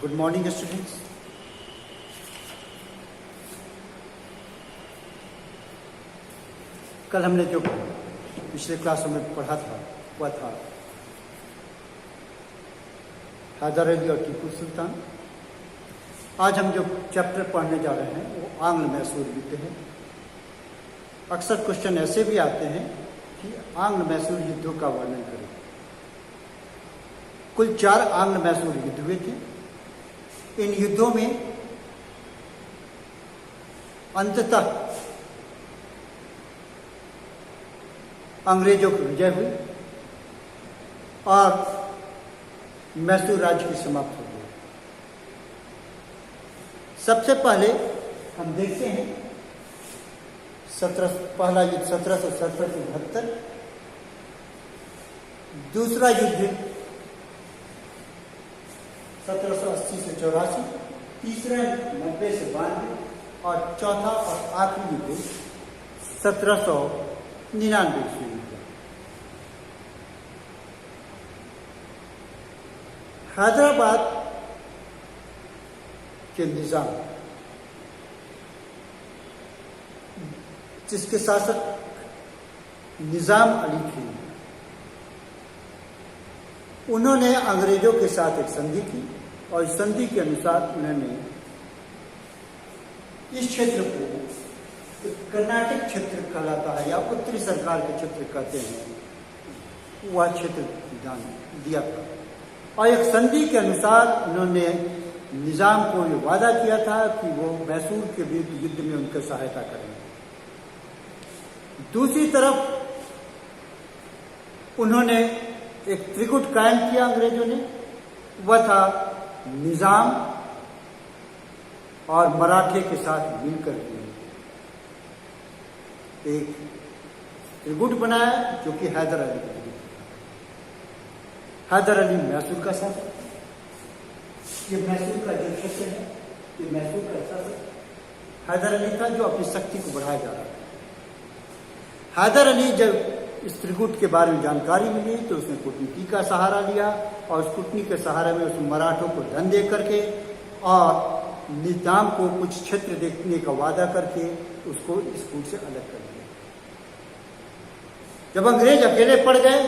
Good morning students. कल हमने जो पिछले क्लासों में पढ़ा था वह था हैदर अली और टीपू सुल्तान। आज हम जो चैप्टर पढ़ने जा रहे हैं वो आंग्ल मैसूर युद्ध है। अक्सर क्वेश्चन ऐसे भी आते हैं कि आंग्ल मैसूर युद्धों का वर्णन करें। कुल 4 आंग्ल मैसूर युद्ध हुए थे। इन युद्धों में अंततः अंग्रेजों की विजय हुई और मैसूर राज्य की समाप्त हो गई। सबसे पहले हम देखते हैं पहला युद्ध 1767 से 72, दूसरा युद्ध 1780 से 84, तीसरा 90 से 92 और चौथा और आखिरी युद्ध 1799 ईस्वी में। हैदराबाद के निजाम, जिसके शासक निजाम अली थे, उन्होंने अंग्रेजों के साथ एक संधि की और इस संधि के अनुसार उन्होंने इस क्षेत्र को कर्नाटक क्षेत्र कहलाता है या उत्तरी सरकार के क्षेत्र कहते हैं, वह क्षेत्र दान दिया था। और एक संधि के अनुसार उन्होंने निजाम को ये वादा किया था कि वो मैसूर के विरुद्ध युद्ध में उनकी सहायता करेंगे। दूसरी तरफ उन्होंने एक त्रिगुट कायम किया अंग्रेजों ने, वह था निजाम और मराठे के साथ मिलकर एक त्रिगुट बनाया जो कि हैदर अली का त्रिगुट था। हैदर अली मैसूर का शासक, ये मैसूर का जो क्षेत्र है, ये मैसूर का शासक हैदर अली था जो अपनी शक्ति को बढ़ाया जा रहा था। हैदर अली जब इस त्रिगुट के बारे में जानकारी मिली तो उसने कूटनीति का सहारा लिया और उस कूटनीति के सहारे में उसने मराठों को धन दे करके और निजाम को कुछ क्षेत्र देखने का वादा करके उसको इस कूट से अलग कर दिया। जब अंग्रेज अकेले पड़ गए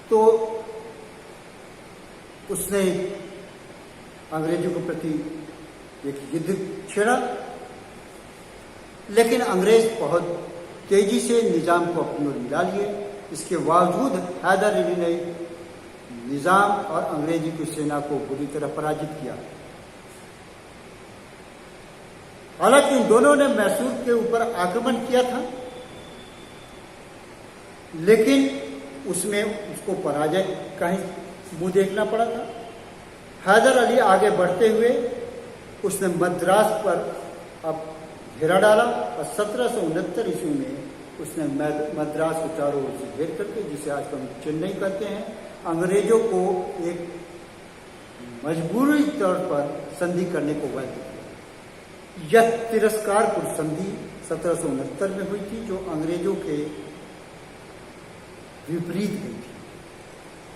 तो उसने अंग्रेजों के प्रति एक युद्ध छेड़ा, लेकिन अंग्रेज बहुत तेजी से निजाम को अपनी ओर मिला लिए। इसके बावजूद हैदर अली ने निजाम और अंग्रेजी की सेना को बुरी तरह पराजित किया। हालांकि इन दोनों ने मैसूर के ऊपर आक्रमण किया था, लेकिन उसमें उसको पराजय का ही मुंह देखना पड़ा था। हैदर अली आगे बढ़ते हुए उसने मद्रास पर अब घेरा डाला और 1769 ईस्वी में उसने मद्रास को चारों ओर से घेर करके, जिसे आज हम चेन्नई कहते हैं, अंग्रेजों को एक मजबूरी तौर पर संधि करने को बाध्य किया। यह तिरस्कारपुर संधि 1769 में हुई थी जो अंग्रेजों के विपरीत हुई थी।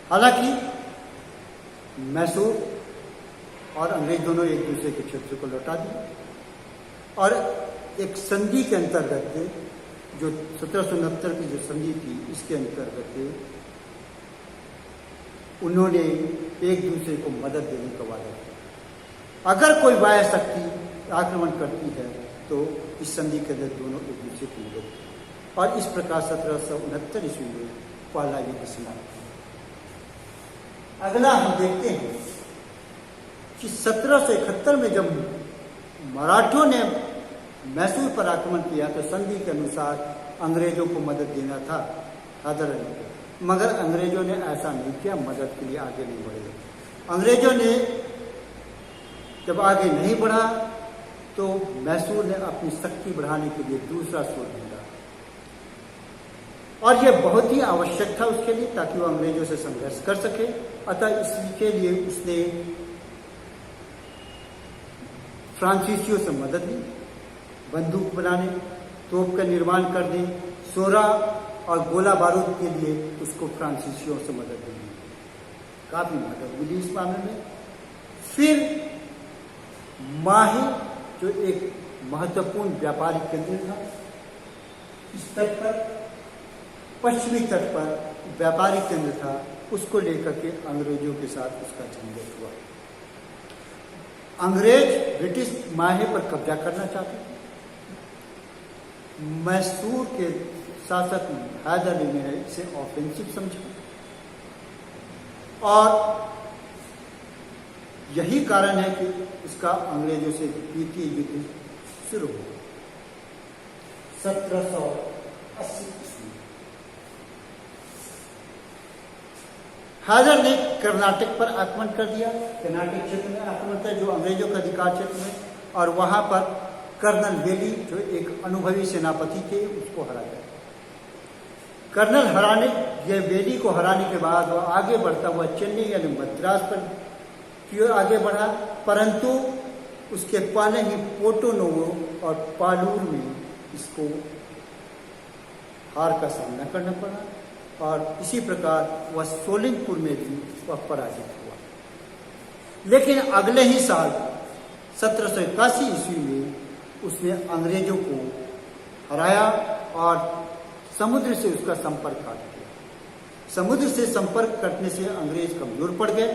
हालांकि मैसूर और अंग्रेज दोनों एक दूसरे के क्षेत्र को लौटा दिए और एक संधि के अंतर्गत जो 1769 की जो संधि थी, इसके अंतर्गत उन्होंने एक दूसरे को मदद देने का वादा किया। अगर कोई बाह्य शक्ति आक्रमण करती है तो इस संधि के अंदर दोनों एक दूसरे की मदद की और इस प्रकार 1769 ईस्वी में पहला युद्ध समाप्त हुआ। अगला हम देखते हैं कि 1771 में जब मराठों ने मैसूर पर आक्रमण किया तो संधि के अनुसार अंग्रेजों को मदद देना था हैदर अली को, मगर अंग्रेजों ने ऐसा नहीं किया, मदद के लिए आगे नहीं बढ़े। अंग्रेजों ने जब आगे नहीं बढ़ा तो मैसूर ने अपनी शक्ति बढ़ाने के लिए दूसरा स्रोत ढूंढा और यह बहुत ही आवश्यक था उसके लिए, ताकि वो अंग्रेजों से संघर्ष कर सके। अतः इसके लिए उसने फ्रांसीसियों से मदद ली, बंदूक बनाने, तोप का निर्माण करने, सोरा और गोला बारूद के लिए उसको फ्रांसीसियों से मदद मिली, काफी मदद मिली इस मामले में। फिर माही जो एक महत्वपूर्ण व्यापारिक केंद्र था, इस तट पर, पश्चिमी तट पर व्यापारिक केंद्र था, उसको लेकर के अंग्रेजों के साथ उसका झंझट हुआ। अंग्रेज ब्रिटिश माहे पर कब्जा करना चाहते थे। मैसूर के शासक हैदर अली ने इसे ऑफेंसिव समझा और यही कारण है कि इसका अंग्रेजों से द्वितीय युद्ध शुरू हुआ 1780 ईस्वी। हैदर ने कर्नाटक पर आक्रमण कर दिया। कर्नाटक क्षेत्र में आक्रमण किया जो अंग्रेजों का अधिकार क्षेत्र में, और वहां पर कर्नल बेली जो एक अनुभवी सेनापति थे उसको हरा दिया। कर्नल हराने ये बेली को हराने के बाद वह आगे बढ़ता हुआ चेन्नई यानी मद्रास पर की ओर आगे बढ़ा, परंतु उसके पहले ही पोर्टो नोवो और पालूर में इसको हार का सामना करना पड़ा और इसी प्रकार वह सोलिंगपुर में भी वह पराजित हुआ। लेकिन अगले ही साल 1781 ईस्वी में उसने अंग्रेजों को हराया और समुद्र से उसका संपर्क काट दिया। समुद्र से संपर्क कटने से अंग्रेज कमजोर पड़ गए,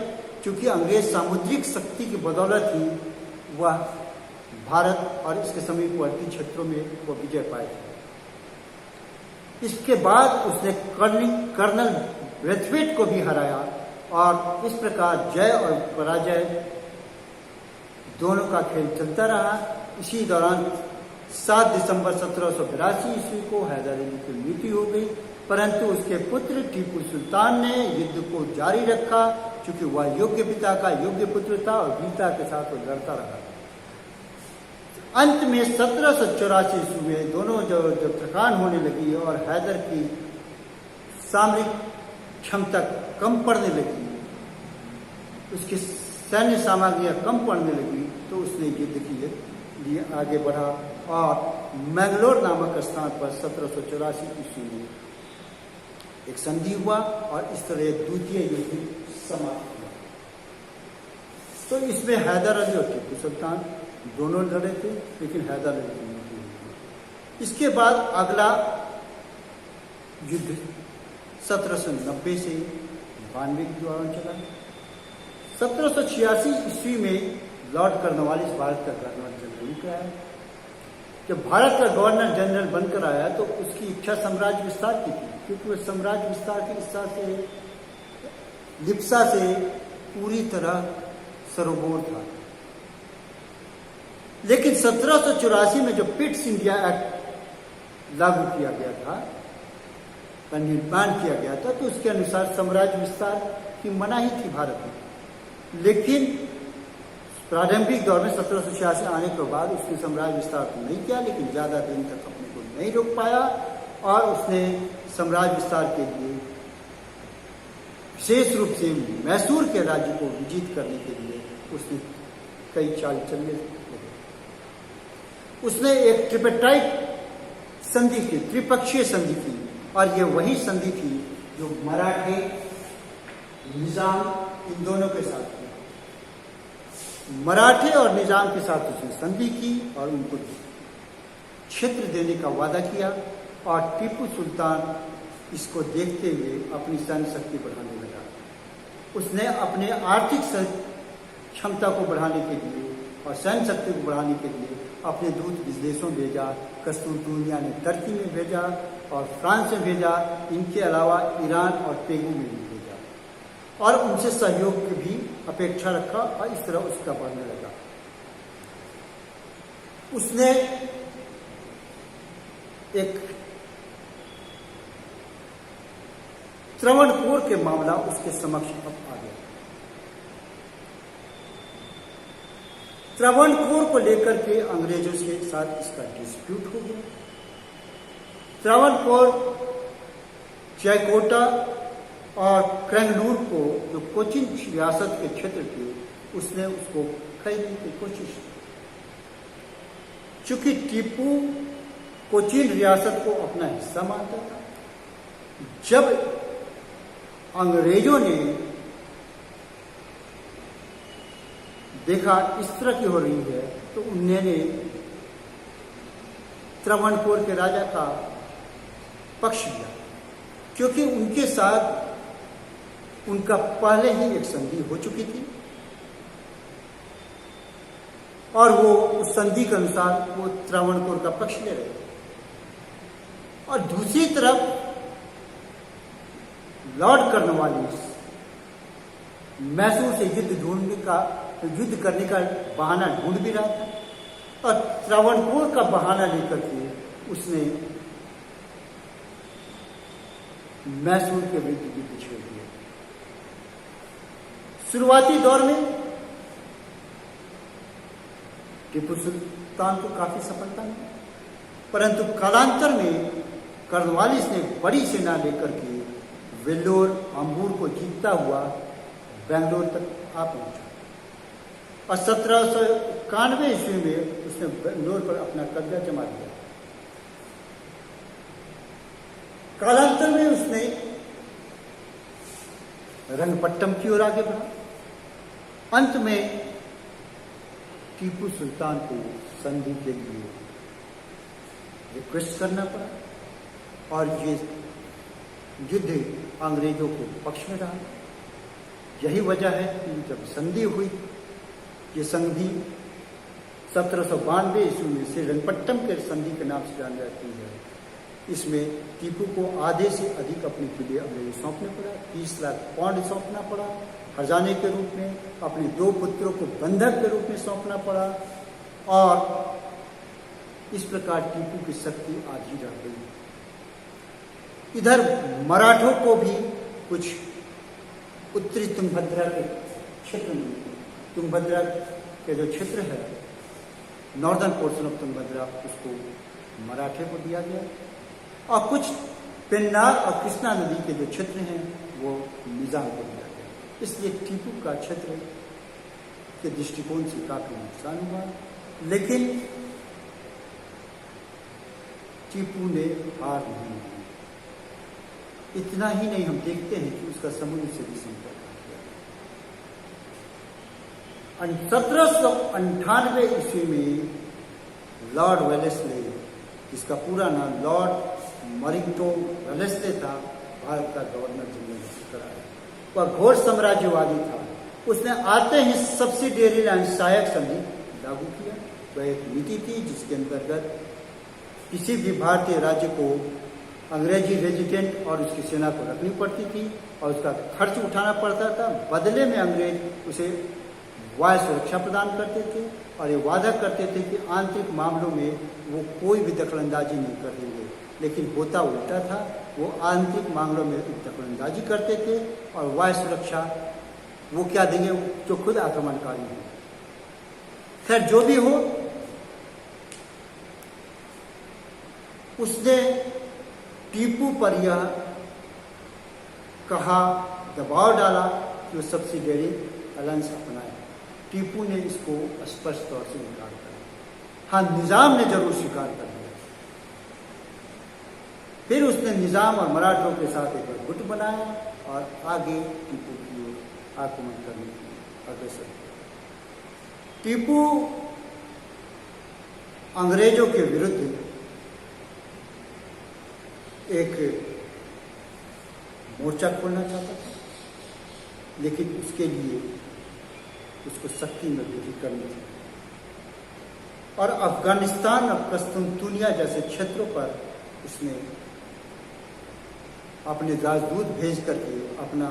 क्योंकि अंग्रेज सामुद्रिक शक्ति की बदौलत ही वह भारत और इसके समीपवर्ती क्षेत्रों में वह विजय पाए थे। इसके बाद उसने कर्नल ब्रेथवेट को भी हराया और इस प्रकार जय और पराजय दोनों का खेल चलता रहा। इसी दौरान 7 दिसंबर 1782 ईस्वी को हैदर अली की मृत्यु हो गई, परंतु उसके पुत्र टीपू सुल्तान ने युद्ध को जारी रखा, क्योंकि वह योग्य पिता का योग्य पुत्र था और वीरता के साथ वो लड़ता रहा। अंत में 1784 ईस्वी में दोनों जब थकान होने लगी और हैदर की सामरिक क्षमता कम पड़ने लगी, उसकी सैन्य सामग्रियां कम पड़ने लगी, तो उसने युद्ध के लिए आगे बढ़ा और मैंगलोर नामक स्थान पर 1784 ईस्वी में एक संधि हुआ और इस तरह द्वितीय युद्ध समाप्त हुआ। तो इसमें हैदर अली और टीपू सुल्तान दोनों लड़े थे, लेकिन हैदर अली की मृत्यु हुई। इसके बाद अगला युद्ध 1790 से 92 के दौरान चला। 1786 ईस्वी में लॉर्ड कॉर्नवालिस भारत का गवर्नर जनरल बनकर आया। जब भारत का गवर्नर जनरल बनकर आया तो उसकी इच्छा साम्राज्य विस्तार की थी, क्योंकि वह साम्राज्य विस्तार की इच्छा से लिप्सा से पूरी तरह सरोबोर था। लेकिन 1784 में जो पिट्स इंडिया एक्ट लागू किया गया था, का निर्माण किया गया था, तो उसके अनुसार साम्राज्य विस्तार की मनाही थी भारत में। लेकिन प्रारंभिक दौर में 1786 आने के बाद उसने साम्राज्य विस्तार तो नहीं किया, लेकिन ज्यादा दिन तक अपने को नहीं रोक पाया और उसने साम्राज्य विस्तार के लिए विशेष रूप से मैसूर के राज्य को विजित करने के लिए उसने कई चाल चलने लगे। उसने एक ट्रिपेटाइट संधि की, त्रिपक्षीय संधि की, और ये वही संधि थी जो मराठे, निजाम इन दोनों के साथ की। मराठे और निजाम के साथ उसने संधि की और उनको क्षेत्र देने का वादा किया, और टीपू सुल्तान इसको देखते हुए अपनी सैन्य शक्ति बढ़ाने लगा। उसने अपने आर्थिक क्षमता को बढ़ाने के लिए और सैन्य शक्ति को बढ़ाने के लिए अपने दूत विदेशों भेजा। कस्तूरबा ने टर्की में भेजा और फ्रांस में भेजा, इनके अलावा ईरान और पेगू में भी भेजा, और उनसे सहयोग की भी अपेक्षा रखा, और इस तरह उसका बढ़ने लगा। उसने एक त्रावणकोर के मामला उसके समक्ष अब आ गया। त्रावणकोर को लेकर के अंग्रेजों के साथ इसका डिस्प्यूट हो गया। त्रावणकोर, जयकोटा और क्रैंगनूर को, जो कोचीन रियासत के क्षेत्र थे, उसने उसको खरीदने की कोशिश की। चूंकि टीपू कोचीन रियासत को अपना हिस्सा मानता था, जब अंग्रेजों ने देखा इस तरह की हो रही है तो उन्होंने त्रावणकोर के राजा का पक्ष लिया, क्योंकि उनके साथ उनका पहले ही एक संधि हो चुकी थी और वो उस संधि के अनुसार वो त्रावणकोर का पक्ष ले रहे थे। और दूसरी तरफ लॉर्ड कॉर्नवालिस मैसूर से युद्ध करने का बहाना ढूंढ भी रहा था और त्रावणकोर का बहाना लेकर के उसने मैसूर के विरुद्ध युद्ध छेड़ दिया। शुरुआती दौर में टीपू सुल्तान को काफी सफलता मिली, परंतु कालांतर में कॉर्नवालिस ने बड़ी सेना लेकर के वेल्लोर अंबूर को जीतता हुआ बेंगलोर तक आ पहुंचा और 1791 ईस्वी में उसने बेंगलोर पर अपना कब्जा जमा लिया। कालांतर में उसने रंगपट्टम की ओर आगे बढ़ा। अंत में टीपू सुल्तान को संधि के लिए रिक्वेस्ट करना पड़ा और ये युद्ध अंग्रेजों के पक्ष में रहा। यही वजह है कि जब संधि हुई, ये संधि 1792 ईस्वी में श्रीरंगपट्टम के संधि के नाम से जानी जाती है। इसमें टीपू को आधे से अधिक अपने किले अंग्रेजों सौंपने पड़ा, 30 लाख पाउंड सौंपना पड़ा खजाने के रूप में, अपने 2 पुत्रों को बंधक के रूप में सौंपना पड़ा और इस प्रकार टीपू की शक्ति आधी रह गई। इधर मराठों को भी कुछ उत्तरी तुंगभद्रा के क्षेत्र में, तुंगभद्रा के जो क्षेत्र है नॉर्दर्न पोर्शन ऑफ तुंगभद्रा, उसको मराठे को दिया गया और कुछ पेन्नार और कृष्णा नदी के जो क्षेत्र हैं वो निजाम को दिया गया। इसलिए टीपू का क्षेत्र के दृष्टिकोण से काफी नुकसान हुआ, लेकिन टीपू ने हार नहीं मानी। इतना ही नहीं, हम देखते हैं कि उसका समुद्र से भी संपर्क किया। 1798 ईस्वी में लॉर्ड वेलेस्ले, जिसका पूरा नाम लॉर्ड मरिंगटन वेलेस्ले था, भारत का गवर्नर जनरल कराया। वह घोर साम्राज्यवादी था। उसने आते ही सब्सिडियरी एंड सहायक संधि लागू किया। वह एक नीति थी जिसके अंतर्गत किसी भी भारतीय राज्य को अंग्रेजी रेजिडेंट और उसकी सेना को रखनी पड़ती थी और उसका खर्च उठाना पड़ता था। बदले में अंग्रेज उसे वायु सुरक्षा प्रदान करते थे और ये वादा करते थे कि आंतरिक मामलों में वो कोई भी दखलंदाजी नहीं करेंगे, लेकिन होता उल्टा था। वो आंतरिक मामलों में दखलंदाजी करते थे और वायु सुरक्षा वो क्या देंगे जो खुद आक्रमणकारी हो। खैर जो भी हो, उसने टीपू पर यह कहा, दबाव डाला कि वो सब्सिडियरी अलायंस अपनाए। टीपू ने इसको स्पष्ट तौर से इनकार कर दिया। हाँ, निजाम ने जरूर स्वीकार कर लिया। फिर उसने निजाम और मराठों के साथ एक गुट बनाया और आगे टीपू की ओर आक्रमण करने की अग्रसर हुआ। टीपू अंग्रेजों के विरुद्ध एक मोर्चा खोलना चाहता था, लेकिन उसके लिए उसको शक्ति में वृद्धि करनी थी और अफगानिस्तान और कस्तुनतुनिया जैसे क्षेत्रों पर उसने अपने राजदूत भेज करके अपना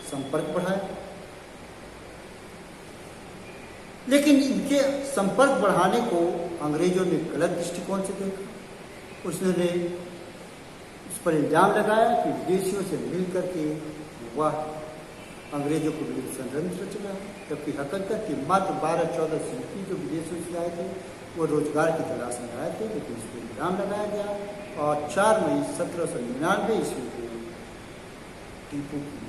संपर्क बढ़ाया। लेकिन इनके संपर्क बढ़ाने को अंग्रेजों ने गलत दृष्टिकोण से देखा। उसने उस पर इल्जाम लगाया कि विदेशियों से मिल करके वह अंग्रेजों को विरुद्ध षड्यंत्र रचना है, जबकि हकीकत की मात्र 12-14 शिल्पी जो विदेशों से आए थे वो रोजगार की तलाश में आए थे, लेकिन उस पर इल्जाम लगाया गया और 4 मई 1799 ईस्वी को टीपू की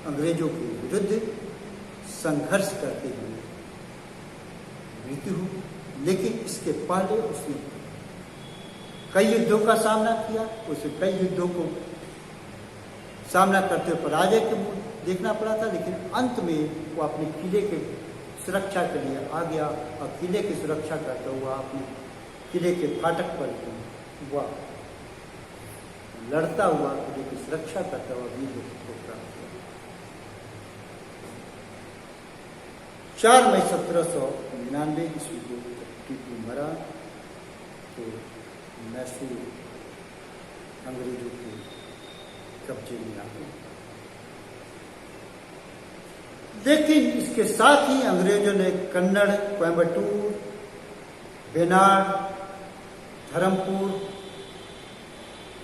अंग्रेजों के विरुद्ध संघर्ष करते हुए मृत्यु हुई। लेकिन इसके पहले उसने कई युद्धों का सामना किया। उसे कई युद्धों को सामना करते हुए पराजय के देखना पड़ा था, लेकिन अंत में वो अपने किले के सुरक्षा के लिए आ गया और किले की सुरक्षा करता हुआ अपने किले के फाटक पर हुआ लड़ता हुआ किले की सुरक्षा करता हुआ वीर को प्राप्त हुआ। 4 मई 1799 ईस्वी को टीपू मरा तो मैसूर अंग्रेजों के कब्जे में आ गया। लेकिन इसके साथ ही अंग्रेजों ने कन्नड़, कोयम्बटूर, बेनाड, धर्मपुर,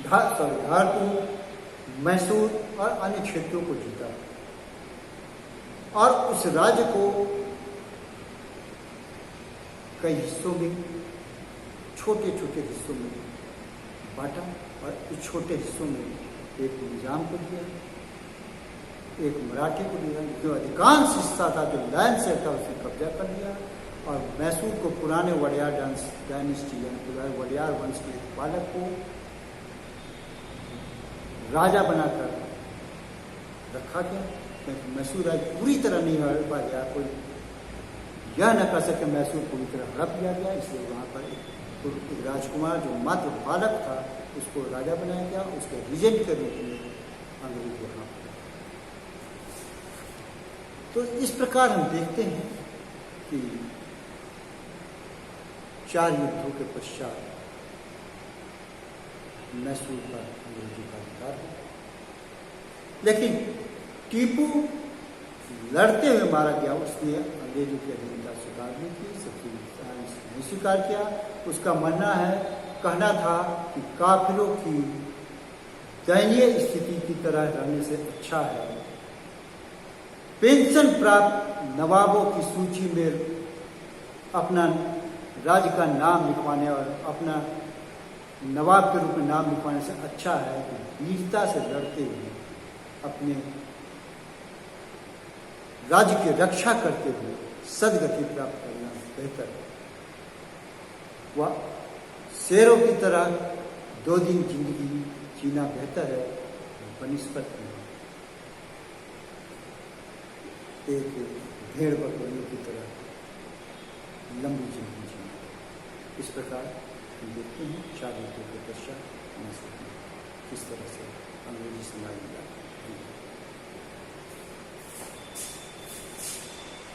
धारपुर, मैसूर और अन्य क्षेत्रों को जीता और उस राज्य को कई हिस्सों में, छोटे छोटे हिस्सों में बांटा और इस छोटे हिस्सों में एक निजाम को दिया, एक मराठी को दिया, जो अधिकांश हिस्सा था जो लैंड से था उसने कब्जा कर लिया और मैसूर को पुराने वड़ियार डायनेस्टी यानी वड़ियार वंश के पालक को राजा बनाकर रखा गया। क्योंकि मैसूर राज्य पूरी तरह नहीं हड़प पा गया, कोई यह न कर सके मैसूर पूरी तरह हड़प लिया गया, इसलिए वहाँ पर एक राजकुमार जो मात्र बालक था उसको राजा बनाया गया, उसके रीजेंट के रूप में अंग्रेज वहाँ। तो इस प्रकार हम देखते हैं कि 4 युद्धों के पश्चात मैसूर पर अंग्रेजों का अधिकार है, लेकिन टीपू लड़ते हुए मारा गया। उसने अंग्रेजों की अधीनता स्वीकार नहीं की, नहीं स्वीकार किया। उसका मानना है, कहना था कि काफिरों की दयनीय स्थिति की तरह रहने से अच्छा है पेंशन प्राप्त नवाबों की सूची में अपना राज्य का नाम लिखवाने और अपना नवाब के रूप में नाम लिखवाने से अच्छा है कि वीरता से लड़ते हुए अपने राज्य की रक्षा करते हुए सदगति प्राप्त करना बेहतर है। वह शेरों की तरह 2 दिन जिंदगी जीना बेहतर है बनिस्बत में एक भेड़ बकरियों की तरह लंबी जिंदगी जीना। इस प्रकार हम देखते हैं 4 युद्धों के पश्चात किस तरह से अंग्रेजी समाज में